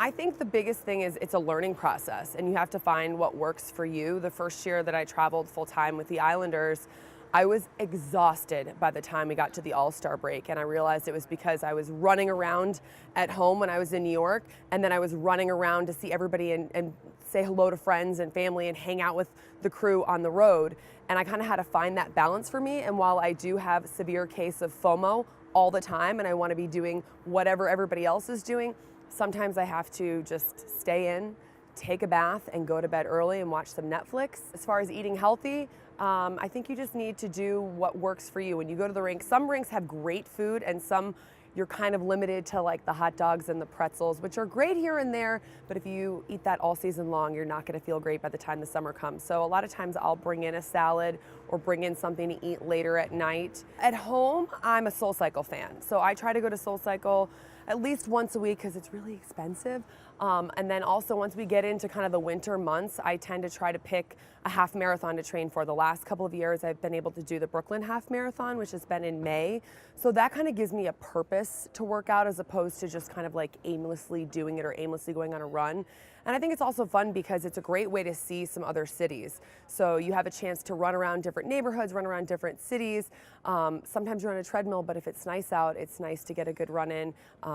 I think the biggest thing is it's a learning process and you have to find what works for you. The first year that I traveled full time with the Islanders, I was exhausted by the time we got to the All-Star break, and I realized it was because I was running around at home when I was in New York, and then I was running around to see everybody and say hello to friends and family and hang out with the crew on the road. And I kind of had to find that balance for me. And while I do have a severe case of FOMO all the time and I want to be doing whatever everybody else is doing, sometimes I have to just stay in, take a bath, and go to bed early and watch some Netflix. As far as eating healthy, I think you just need to do what works for you. When you go to the rink, some rinks have great food and some you're kind of limited to like the hot dogs and the pretzels, which are great here and there, but if you eat that all season long, you're not gonna feel great by the time the summer comes. So a lot of times I'll bring in a salad or bring in something to eat later at night. At home, I'm a SoulCycle fan. So I try to go to SoulCycle at least once a week because it's really expensive. And then also once we get into kind of the winter months, I tend to try to pick a half marathon to train for. The last couple of years, I've been able to do the Brooklyn Half Marathon, which has been in May. So that kind of gives me a purpose to work out as opposed to just kind of like aimlessly doing it or aimlessly going on a run. And I think it's also fun because it's a great way to see some other cities. So you have a chance to run around different neighborhoods, run around different cities. Sometimes you're on a treadmill, but if it's nice out, it's nice to get a good run in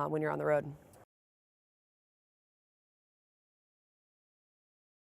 when you're on the road.